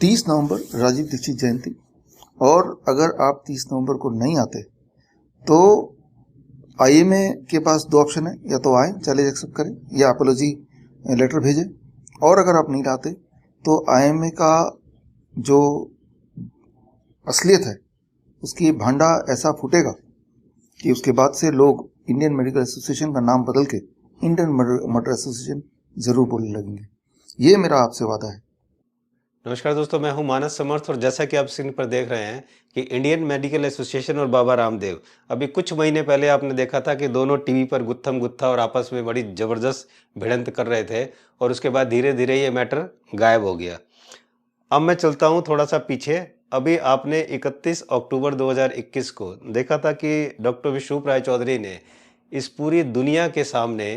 30 नवंबर राजीव दीक्षित जयंती। और अगर आप 30 नवंबर को नहीं आते तो आईएमए के पास दो ऑप्शन है, या तो आए, चैलेंज एक्सेप्ट करें, या अपोलॉजी लेटर भेजें। और अगर आप नहीं आते तो आईएमए का जो असलियत है उसकी भांडा ऐसा फूटेगा कि उसके बाद से लोग इंडियन मेडिकल एसोसिएशन का नाम बदल के इंडियन मर्डर एसोसिएशन जरूर बोलने लगेंगे। ये मेरा आपसे वादा है। नमस्कार दोस्तों, मैं हूं मानस समर्थ और जैसा कि आप स्क्रीन पर देख रहे हैं कि इंडियन मेडिकल एसोसिएशन और बाबा रामदेव, अभी कुछ महीने पहले आपने देखा था कि दोनों टीवी पर गुत्थम गुत्था और आपस में बड़ी ज़बरदस्त भिड़ंत कर रहे थे और उसके बाद धीरे धीरे ये मैटर गायब हो गया। अब मैं चलता हूं थोड़ा सा पीछे। अभी आपने 31 अक्टूबर 2021 को देखा था कि डॉक्टर विश्वरूप राय चौधरी ने इस पूरी दुनिया के सामने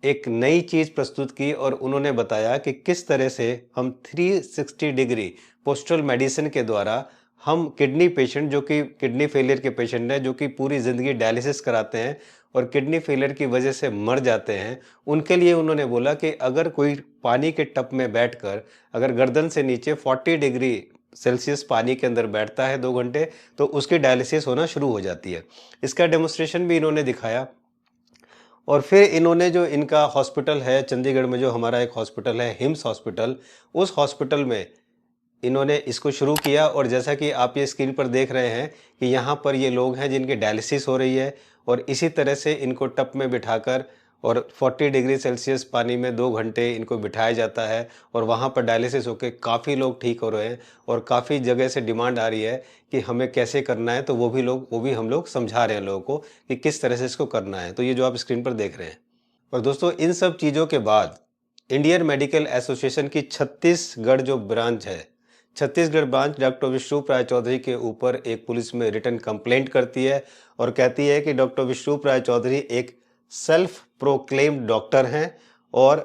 एक नई चीज़ प्रस्तुत की और उन्होंने बताया कि किस तरह से हम 360 डिग्री पोस्टल मेडिसिन के द्वारा हम किडनी पेशेंट, जो कि किडनी फेलियर के पेशेंट हैं, जो कि पूरी ज़िंदगी डायलिसिस कराते हैं और किडनी फेलियर की वजह से मर जाते हैं, उनके लिए उन्होंने बोला कि अगर कोई पानी के टब में बैठकर अगर गर्दन से नीचे 40 डिग्री सेल्सियस पानी के अंदर बैठता है 2 घंटे, तो उसकी डायलिसिस होना शुरू हो जाती है। इसका डेमोन्स्ट्रेशन भी इन्होंने दिखाया। और फिर इन्होंने जो इनका हॉस्पिटल है चंडीगढ़ में, जो हमारा एक हॉस्पिटल है हिम्स हॉस्पिटल, उस हॉस्पिटल में इन्होंने इसको शुरू किया। और जैसा कि आप ये स्क्रीन पर देख रहे हैं कि यहाँ पर ये लोग हैं जिनकी डायलिसिस हो रही है और इसी तरह से इनको टब में बिठाकर और 40 डिग्री सेल्सियस पानी में 2 घंटे इनको बिठाया जाता है और वहाँ पर डायलिसिस होकर काफ़ी लोग ठीक हो रहे हैं। और काफ़ी जगह से डिमांड आ रही है कि हमें कैसे करना है, तो वो भी हम लोग समझा रहे हैं लोगों को कि किस तरह से इसको करना है। तो ये जो आप स्क्रीन पर देख रहे हैं। और दोस्तों, इन सब चीज़ों के बाद इंडियन मेडिकल एसोसिएशन की छत्तीसगढ़ जो ब्रांच है, छत्तीसगढ़ ब्रांच डॉक्टर विश्वरूप राय चौधरी के ऊपर एक पुलिस में रिटन कंप्लेंट करती है और कहती है कि डॉक्टर विश्वरूप राय चौधरी एक सेल्फ प्रोक्लेम्ड डॉक्टर हैं और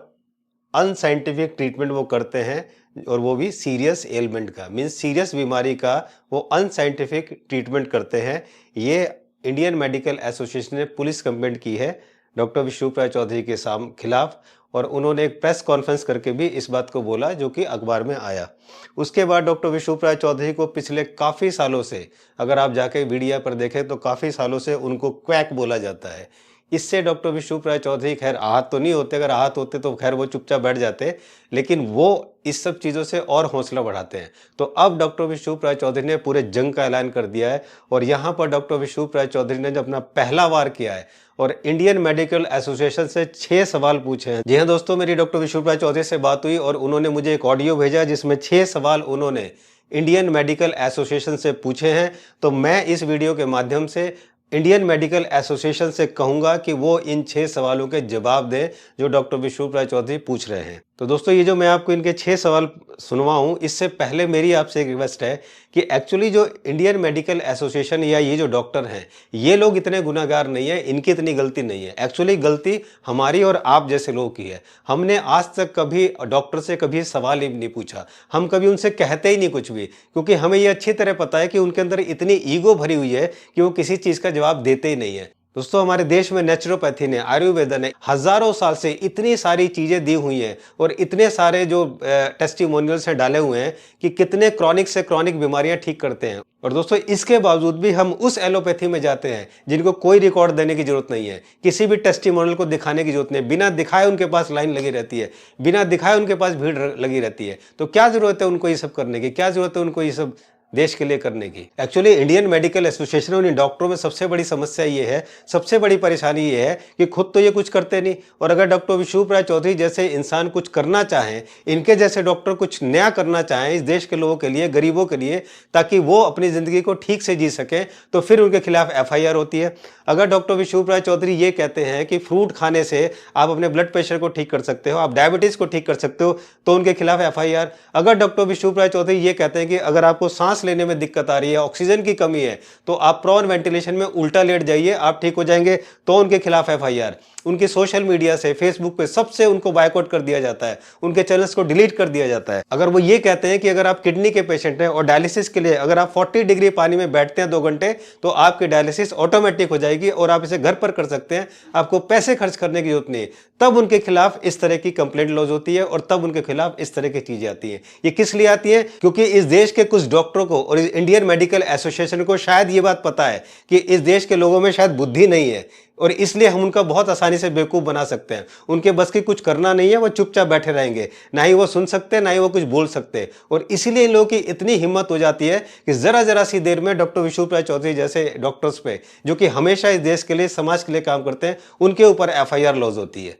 अनसाइंटिफिक ट्रीटमेंट वो करते हैं, और वो भी सीरियस एलिमेंट का, मीन्स सीरियस बीमारी का वो अनसाइंटिफिक ट्रीटमेंट करते हैं। ये इंडियन मेडिकल एसोसिएशन ने पुलिस कंप्लेंट की है डॉक्टर विश्वरूप राय चौधरी के खिलाफ, और उन्होंने एक प्रेस कॉन्फ्रेंस करके भी इस बात को बोला, जो कि अखबार में आया। उसके बाद डॉक्टर विश्वरूप राय चौधरी को पिछले काफ़ी सालों से, अगर आप जाके मीडिया पर देखें तो काफ़ी सालों से उनको क्वैक बोला जाता है। इससे डॉक्टर विश्वरूप राय चौधरी खैर आहत तो नहीं होते, अगर आहत होते तो खैर वो चुपचाप बैठ जाते, लेकिन वो इस सब चीज़ों से और हौसला बढ़ाते हैं। तो अब डॉक्टर विश्वरूप राय चौधरी ने पूरे जंग का ऐलान कर दिया है और यहाँ पर डॉक्टर विश्वरूप राय चौधरी ने जब अपना पहला वार किया है और इंडियन मेडिकल एसोसिएशन से 6 सवाल पूछे हैं। जी हाँ दोस्तों, मेरी डॉक्टर विश्वरूप राय चौधरी से बात हुई और उन्होंने मुझे एक ऑडियो भेजा जिसमें 6 सवाल उन्होंने इंडियन मेडिकल एसोसिएशन से पूछे हैं। तो मैं इस वीडियो के माध्यम से इंडियन मेडिकल एसोसिएशन से कहूंगा कि वो इन 6 सवालों के जवाब दें जो डॉक्टर विश्वरूप राय चौधरी पूछ रहे हैं। तो दोस्तों, ये जो मैं आपको इनके 6 सवाल सुनवाऊं, इससे पहले मेरी आपसे एक रिक्वेस्ट है कि एक्चुअली जो इंडियन मेडिकल एसोसिएशन या ये जो डॉक्टर हैं, ये लोग इतने गुनाहगार नहीं है, इनकी इतनी गलती नहीं है। एक्चुअली गलती हमारी और आप जैसे लोगों की है। हमने आज तक कभी डॉक्टर से कभी सवाल ही नहीं पूछा, हम कभी उनसे कहते ही नहीं कुछ भी, क्योंकि हमें ये अच्छी तरह पता है कि उनके अंदर इतनी ईगो भरी हुई है कि वो किसी चीज़ का जवाब देते ही नहीं है। दोस्तों, हमारे देश में नेचुरोपैथी ने, आयुर्वेदा ने हजारों साल से इतनी सारी चीजें दी हुई हैं और इतने सारे जो टेस्टिमोनियल्स हैं डाले हुए हैं कि कितने क्रॉनिक से क्रॉनिक बीमारियां ठीक करते हैं। और दोस्तों, इसके बावजूद भी हम उस एलोपैथी में जाते हैं जिनको कोई रिकॉर्ड देने की जरूरत नहीं है, किसी भी टेस्टिमोनियल को दिखाने की जरूरत नहीं है, बिना दिखाए उनके पास लाइन लगी रहती है, बिना दिखाए उनके पास भीड़ लगी रहती है। तो क्या जरूरत है उनको ये सब करने की, क्या जरूरत है उनको ये सब देश के लिए करने की। एक्चुअली इंडियन मेडिकल एसोसिएशन और इन डॉक्टरों में सबसे बड़ी समस्या ये है, सबसे बड़ी परेशानी ये है कि खुद तो ये कुछ करते नहीं, और अगर डॉक्टर विश्वरूप राय चौधरी जैसे इंसान कुछ करना चाहें, इनके जैसे डॉक्टर कुछ नया करना चाहें इस देश के लोगों के लिए, गरीबों के लिए, ताकि वो अपनी जिंदगी को ठीक से जी सकें, तो फिर उनके खिलाफ एफआईआर होती है। अगर डॉक्टर विश्वरूप राय चौधरी ये कहते हैं कि फ्रूट खाने से आप अपने ब्लड प्रेशर को ठीक कर सकते हो, आप डायबिटीज को ठीक कर सकते हो, तो उनके खिलाफ एफआईआर। अगर डॉक्टर विश्वरूप राय चौधरी ये कहते हैं कि अगर आपको सांस सांस लेने में दिक्कत आ रही है, ऑक्सीजन की कमी है, तो आप प्रॉन वेंटिलेशन में उल्टा लेट जाइए, आप ठीक हो जाएंगे। तो उनके खिलाफ FIR। उनकी सोशल मीडिया से, फेसबुक पे सबसे उनको बायकॉट कर दिया जाता है, उनके चैनल्स को डिलीट कर दिया जाता है। अगर वो ये कहते हैं कि अगर आप किडनी के पेशेंट हैं और डायलिसिस के लिए अगर आप 40 डिग्री पानी में बैठते हैं 2 घंटे, तो आपकी डायलिसिस ऑटोमेटिक हो जाएगी और आप इसे घर पर कर सकते हैं, आपको पैसे खर्च करने की जरूरत नहीं है। तब उनके खिलाफ इस तरह की कंप्लेंट लॉन्च होती है और तब उनके खिलाफ इस तरह की चीजें आती हैं। ये किस लिए आती है? क्योंकि इस देश के कुछ डॉक्टरों को और इस इंडियन मेडिकल एसोसिएशन को शायद ये बात पता है कि इस देश के लोगों में शायद बुद्धि नहीं है और इसलिए हम उनका बहुत आसानी से बेवकूफ बना सकते हैं। उनके बस की कुछ करना नहीं है, वो चुपचाप बैठे रहेंगे, ना ही वो सुन सकते हैं, ना ही वो कुछ बोल सकते हैं। और इसीलिए इन लोगों की इतनी हिम्मत हो जाती है कि जरा जरा सी देर में डॉक्टर विशुप्रिया चौधरी जैसे डॉक्टर्स पे, जो कि हमेशा इस देश के लिए, समाज के लिए काम करते हैं, उनके ऊपर FIR लॉन्च होती है।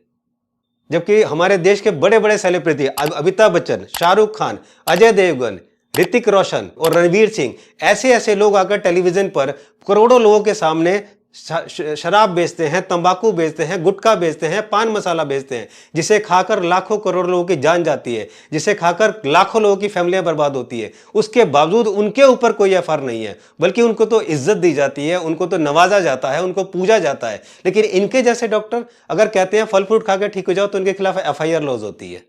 जबकि हमारे देश के बड़े बड़े सेलिब्रिटी अमिताभ बच्चन, शाहरुख खान, अजय देवगन, ऋतिक रोशन और रणवीर सिंह, ऐसे ऐसे लोग आकर टेलीविजन पर करोड़ों लोगों के सामने शराब बेचते हैं, तंबाकू बेचते हैं, गुटखा बेचते हैं, पान मसाला बेचते हैं, जिसे खाकर लाखों करोड़ लोगों की जान जाती है, जिसे खाकर लाखों लोगों की फैमिलियां बर्बाद होती है। उसके बावजूद उनके ऊपर कोई FIR नहीं है, बल्कि उनको तो इज्जत दी जाती है, उनको तो नवाजा जाता है, उनको पूजा जाता है। लेकिन इनके जैसे डॉक्टर अगर कहते हैं फल फ्रूट खाकर ठीक हो जाओ, तो उनके खिलाफ FIR लॉन्च होती है।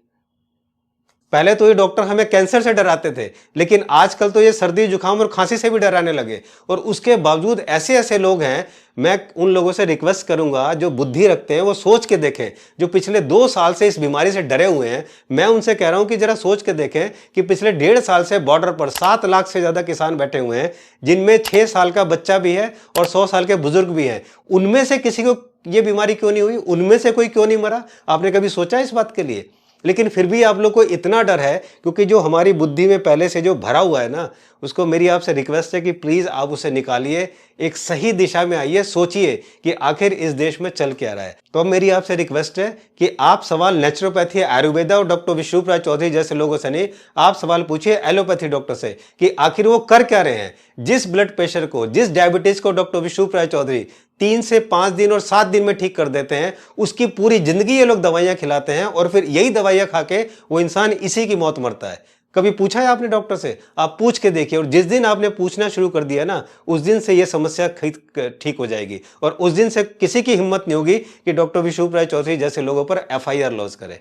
पहले तो ये डॉक्टर हमें कैंसर से डराते थे, लेकिन आजकल तो ये सर्दी, जुकाम और खांसी से भी डराने लगे। और उसके बावजूद ऐसे ऐसे लोग हैं, मैं उन लोगों से रिक्वेस्ट करूंगा जो बुद्धि रखते हैं वो सोच के देखें, जो पिछले 2 साल से इस बीमारी से डरे हुए हैं। मैं उनसे कह रहा हूं कि जरा सोच के देखें कि पिछले 1.5 साल से बॉर्डर पर 7 लाख से ज्यादा किसान बैठे हुए हैं, जिनमें 6 साल का बच्चा भी है और 100 साल के बुजुर्ग भी हैं। उनमें से किसी को ये बीमारी क्यों नहीं हुई? उनमें से कोई क्यों नहीं मरा? आपने कभी सोचा इस बात के लिए? लेकिन फिर भी आप लोग को इतना डर है, क्योंकि जो हमारी बुद्धि में पहले से जो भरा हुआ है ना, उसको मेरी आपसे रिक्वेस्ट है कि प्लीज आप उसे निकालिए, एक सही दिशा में आइए, सोचिए कि आखिर इस देश में चल क्या रहा है। तो अब मेरी आपसे रिक्वेस्ट है कि आप सवाल नेचुरोपैथी, आयुर्वेदा और डॉक्टर विशुप्रिया चौधरी जैसे लोगों से नहीं, आप सवाल पूछिए एलोपैथी डॉक्टर से कि आखिर वो कर क्या रहे हैं। जिस ब्लड प्रेशर को, जिस डायबिटीज को डॉक्टर विशुप्रिया चौधरी 3 से 5 दिन और 7 दिन में ठीक कर देते हैं, उसकी पूरी जिंदगी ये लोग दवाइयां खिलाते हैं और फिर यही दवाइयां खा के वो इंसान इसी की मौत मरता है। कभी पूछा है आपने डॉक्टर से? आप पूछ के देखिए, और जिस दिन आपने पूछना शुरू कर दिया ना, उस दिन से यह समस्या ठीक हो जाएगी और उस दिन से किसी की हिम्मत नहीं होगी कि डॉक्टर विशुप्रिया चौधरी जैसे लोगों पर FIR लॉन्च करे।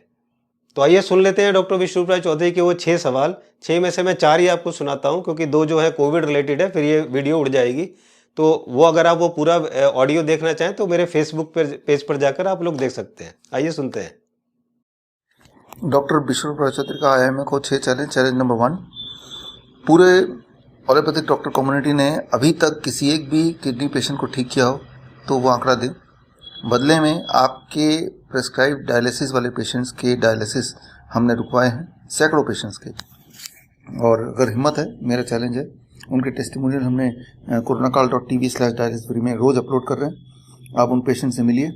तो आइए सुन लेते हैं डॉक्टर विशुप्रिया चौधरी के वो 6 सवाल। 6 में से मैं 4 ही आपको सुनाता हूं, क्योंकि 2 जो है कोविड रिलेटेड है, फिर ये वीडियो उड़ जाएगी। तो वो अगर आप वो पूरा ऑडियो देखना चाहें तो मेरे फेसबुक पेज पर जाकर आप लोग देख सकते हैं। आइए सुनते हैं। डॉक्टर विशुप्रिया चौधरी का IIMA को 6 चैलेंज। चैलेंज नंबर 1, पूरे एलोपैथिक डॉक्टर कम्युनिटी ने अभी तक किसी एक भी किडनी पेशेंट को ठीक किया हो तो वो आंकड़ा दें। बदले में आपके प्रेस्क्राइब डायलिसिस वाले पेशेंट्स के डायलिसिस हमने रुकवाए हैं, सैकड़ों पेशेंट्स के। और अगर हिम्मत है, मेरा चैलेंज है, उनके टेस्टिमोनियल हमने coronacall.tv/dialysisfree में रोज़ अपलोड कर रहे हैं। आप उन पेशेंट से मिलिए,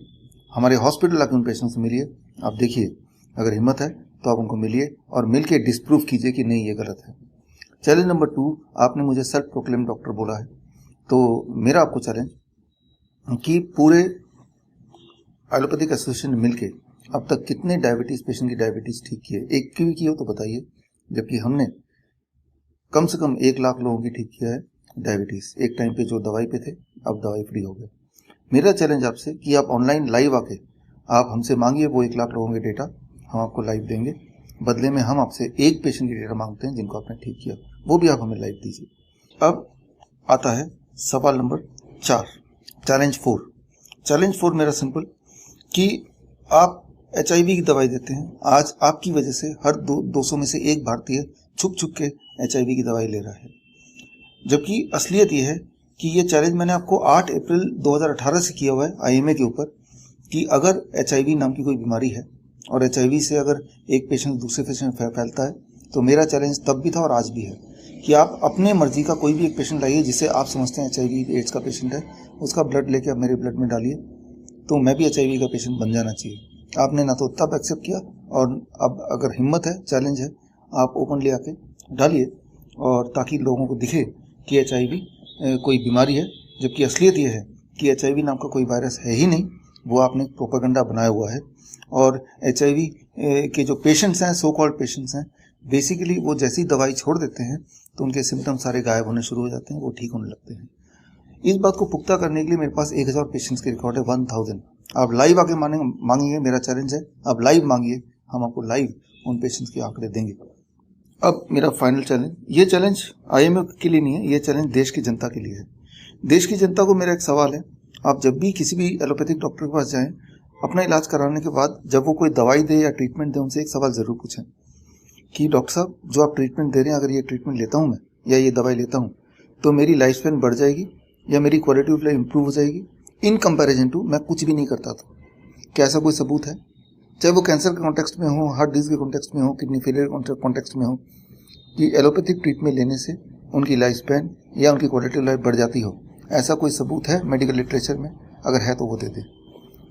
हमारे हॉस्पिटल आके उन पेशेंट से मिलिए, आप देखिए, अगर हिम्मत है तो आप उनको मिलिए और मिलके डिस्प्रूव कीजिए कि नहीं ये गलत है। चैलेंज नंबर 2, आपने मुझे सेल्फ प्रोक्लेम डॉक्टर बोला है, तो मेरा आपको चैलेंज कि पूरे एलोपैथिक एसोसिएशन मिलके अब तक कितने डायबिटीज पेशेंट की डायबिटीज ठीक की है? एक की भी की हो तो बताइए। जबकि हमने कम से कम 1 लाख लोगों की ठीक किया है डायबिटीज, एक टाइम पे जो दवाई पे थे अब दवाई फ्री हो गए। मेरा चैलेंज आपसे कि आप ऑनलाइन लाइव आके आप हमसे मांगिए वो 1 लाख लोगों के डेटा, हम आपको लाइव देंगे। बदले में हम आपसे एक पेशेंट की डेटा मांगते हैं जिनको आपने ठीक किया, वो भी आप हमें लाइव दीजिए। अब आता है सवाल नंबर 4, चैलेंज 4। चैलेंज 4 मेरा सिंपल कि आप HIV की दवाई देते हैं। आज आपकी वजह से हर 200 में से 1 भारतीय छुप छुप के HIV की दवाई ले रहा है। जबकि असलियत ये है कि ये चैलेंज मैंने आपको 8 अप्रैल 2018 से किया हुआ है IIMA के ऊपर कि अगर HIV नाम की कोई बीमारी है और HIV से अगर एक पेशेंट दूसरे पेशेंट फैलता है तो मेरा चैलेंज तब भी था और आज भी है कि आप अपने मर्जी का कोई भी एक पेशेंट लाइए जिसे आप समझते हैं HIV एड्स का पेशेंट है, उसका ब्लड लेके आप मेरे ब्लड में डालिए, तो मैं भी HIV का पेशेंट बन जाना चाहिए। आपने ना तो तब एक्सेप्ट किया, और अब अगर हिम्मत है, चैलेंज है, आप ओपनली आके डालिए, और ताकि लोगों को दिखे कि HIV कोई बीमारी है, जबकि असलियत ये है कि HIV नाम का कोई वायरस है ही नहीं, वो आपने प्रोपेगेंडा बनाया हुआ है। और HIV के जो पेशेंट्स हैं, सो कॉल्ड पेशेंट्स हैं, बेसिकली वो जैसी दवाई छोड़ देते हैं तो उनके सिम्टम सारे गायब होने शुरू हो जाते हैं, वो ठीक होने लगते हैं। इस बात को पुख्ता करने के लिए मेरे पास 1000 पेशेंट्स की रिकॉर्ड है, 1000। आप लाइव आके मांगेंगे, मेरा चैलेंज है, आप लाइव मांगिए, हम आपको लाइव उन पेशेंट्स के आंकड़े देंगे। अब मेरा फाइनल चैलेंज, ये चैलेंज आईएमए के लिए नहीं है, ये चैलेंज देश की जनता के लिए है। देश की जनता को मेरा एक सवाल है, आप जब भी किसी भी एलोपैथिक डॉक्टर के पास जाएं, अपना इलाज कराने के बाद जब वो कोई दवाई दे या ट्रीटमेंट दे, उनसे एक सवाल ज़रूर पूछें कि डॉक्टर साहब, जो आप ट्रीटमेंट दे रहे हैं, अगर ये ट्रीटमेंट लेता हूँ मैं या ये दवाई लेता हूँ तो मेरी लाइफ स्पैन बढ़ जाएगी या मेरी क्वालिटी ऑफ लाइफ इंप्रूव हो जाएगी इन कंपैरिजन टू मैं कुछ भी नहीं करता था। क्या ऐसा कोई सबूत है? चाहे वो कैंसर के कॉन्टेक्स्ट में हो, हार्ट डिजीज के कॉन्टेक्स्ट में हो, किडनी फेलियर के कॉन्टेक्स्ट में हो, कि एलोपैथिक ट्रीटमेंट लेने से उनकी लाइफ स्पैन या उनकी क्वालिटी ऑफ लाइफ बढ़ जाती हो, ऐसा कोई सबूत है मेडिकल लिटरेचर में? अगर है तो वो दे दे।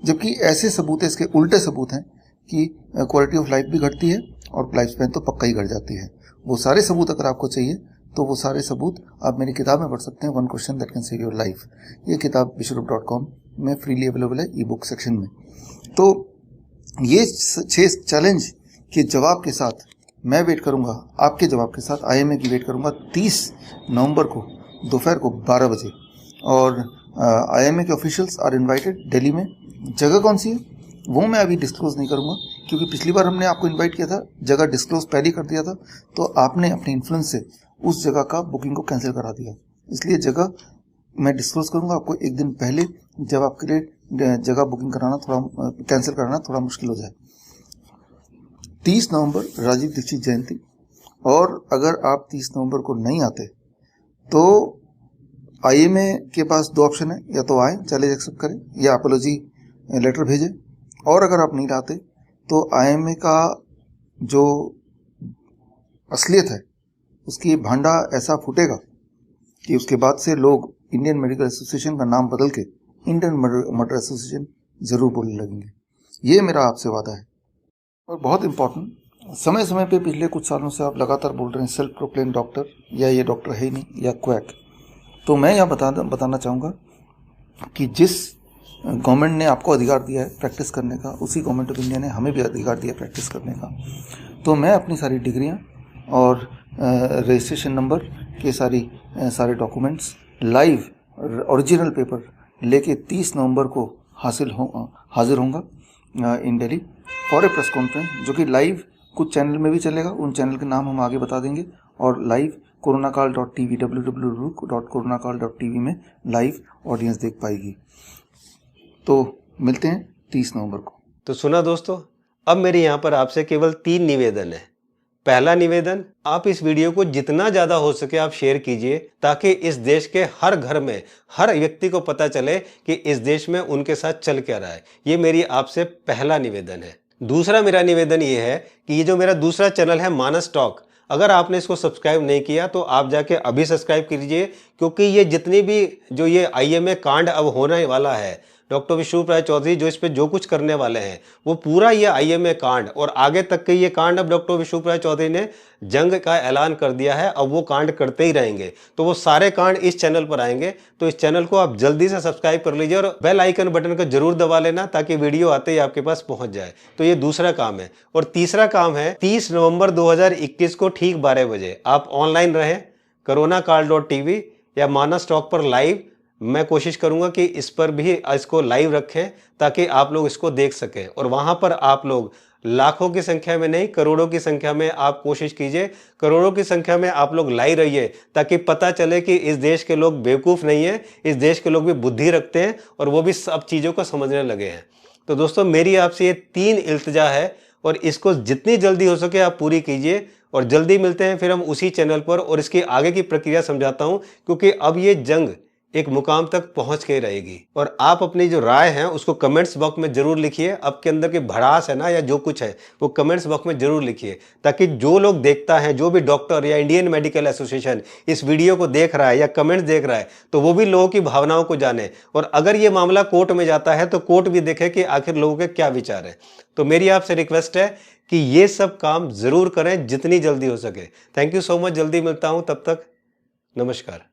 जबकि ऐसे सबूत है, इसके उल्टे सबूत हैं कि क्वालिटी ऑफ लाइफ भी घटती है और लाइफ स्पैन तो पक्का ही घट जाती है। वो सारे सबूत अगर आपको चाहिए तो वो सारे सबूत आप मेरी किताब में पढ़ सकते हैं, 1 question that can save your life. ये किताब विश्वरूप.com में फ्रीली अवेलेबल है ई बुक सेक्शन में। तो ये 6 चैलेंज के जवाब के साथ मैं वेट करूंगा, आपके जवाब के साथ आईएमए की वेट करूंगा 30 नवंबर को दोपहर को 12 बजे। और आईएमए के ऑफिशियल्स आर इनवाइटेड दिल्ली में। जगह कौन सी है वो मैं अभी डिस्क्लोज नहीं करूंगा, क्योंकि पिछली बार हमने आपको इनवाइट किया था, जगह डिस्क्लोज पहले कर दिया था, तो आपने अपने इन्फ्लुएंस से उस जगह का बुकिंग को कैंसिल करा दिया। इसलिए जगह मैं डिस्क्लोज करूंगा आपको एक दिन पहले, जब आपके लिए जगह बुकिंग कराना थोड़ा कैंसिल कराना थोड़ा मुश्किल हो जाए। 30 नवंबर राजीव दीक्षित जयंती, और अगर आप 30 नवंबर को नहीं आते तो आईएमए के पास 2 ऑप्शन है, या तो आए, चैलेंज एक्सेप्ट करें, या अपोलॉजी लेटर भेजें। और अगर आप नहीं लाते तो आईएमए का जो असलियत है उसकी भांडा ऐसा फूटेगा कि उसके बाद से लोग इंडियन मेडिकल एसोसिएशन का नाम बदल के इंडियन मर्डर एसोसिएशन जरूर बोलने लगेंगे। ये मेरा आपसे वादा है। और बहुत इंपॉर्टेंट, समय समय पे पिछले कुछ सालों से आप लगातार बोल रहे हैं सेल्फ प्रोक्लेम डॉक्टर, या ये डॉक्टर है ही नहीं, या क्वैक। तो मैं यहाँ बताना चाहूँगा कि जिस गवर्नमेंट ने आपको अधिकार दिया है प्रैक्टिस करने का, उसी गवर्नमेंट ऑफ इंडिया ने हमें भी अधिकार दिया प्रैक्टिस करने का। तो मैं अपनी सारी डिग्रियाँ और रजिस्ट्रेशन नंबर के सारे डॉक्यूमेंट्स लाइव ओरिजिनल पेपर लेके 30 नवंबर को हाजिर होऊंगा in Delhi for a press conference, जो कि लाइव कुछ चैनल में भी चलेगा। उन चैनल के नाम हम आगे बता देंगे। और लाइव coronakaal.tv www.coronakaal.tv में लाइव ऑडियंस देख पाएगी। तो मिलते हैं 30 नवंबर को। तो सुना दोस्तों, अब मेरे यहाँ पर आपसे केवल 3 निवेदन है। पहला निवेदन, आप इस वीडियो को जितना ज्यादा हो सके आप शेयर कीजिए, ताकि इस देश के हर घर में हर व्यक्ति को पता चले कि इस देश में उनके साथ चल क्या रहा है। ये मेरी आपसे पहला निवेदन है। दूसरा मेरा निवेदन ये है कि ये जो मेरा दूसरा चैनल है मानस टॉक, अगर आपने इसको सब्सक्राइब नहीं किया तो आप जाके अभी सब्सक्राइब कीजिए, क्योंकि ये जितनी भी जो ये आईएमए कांड अब होने वाला है, डॉक्टर विश्वरूप राय चौधरी जो इस पे जो कुछ करने वाले हैं, वो पूरा ये आईएमए कांड और आगे तक के ये कांड, अब डॉक्टर विश्वरूप राय चौधरी ने जंग का ऐलान कर दिया है, अब वो कांड करते ही रहेंगे। तो वो सारे कांड इस चैनल पर आएंगे। तो इस चैनल को आप जल्दी से सब्सक्राइब कर लीजिए और बेल आइकन बटन को जरूर दबा लेना, ताकि वीडियो आते ही आपके पास पहुंच जाए। तो ये दूसरा काम है। और तीसरा काम है, 30 नवंबर 2021 को ठीक 12 बजे आप ऑनलाइन रहें coronakaal.tv या मानस टॉक पर लाइव। मैं कोशिश करूंगा कि इस पर भी इसको लाइव रखें, ताकि आप लोग इसको देख सकें। और वहां पर आप लोग लाखों की संख्या में नहीं, करोड़ों की संख्या में आप कोशिश कीजिए, करोड़ों की संख्या में आप लोग लाइव रहिए, ताकि पता चले कि इस देश के लोग बेवकूफ़ नहीं है, इस देश के लोग भी बुद्धि रखते हैं और वो भी सब चीज़ों को समझने लगे हैं। तो दोस्तों, मेरी आपसे ये 3 इल्तिजा है और इसको जितनी जल्दी हो सके आप पूरी कीजिए। और जल्दी मिलते हैं फिर हम उसी चैनल पर, और इसकी आगे की प्रक्रिया समझाता हूं, क्योंकि अब ये जंग एक मुकाम तक पहुंच के रहेगी। और आप अपनी जो राय है उसको कमेंट्स बॉक्स में जरूर लिखिए। आपके अंदर की भड़ास है ना, या जो कुछ है वो कमेंट्स बॉक्स में जरूर लिखिए, ताकि जो लोग देखता है, जो भी डॉक्टर या इंडियन मेडिकल एसोसिएशन इस वीडियो को देख रहा है या कमेंट्स देख रहा है, तो वो भी लोगों की भावनाओं को जाने। और अगर ये मामला कोर्ट में जाता है तो कोर्ट भी देखे कि आखिर लोगों के क्या विचार है। तो मेरी आपसे रिक्वेस्ट है कि ये सब काम जरूर करें जितनी जल्दी हो सके। Thank you so much. जल्दी मिलता हूं, तब तक नमस्कार।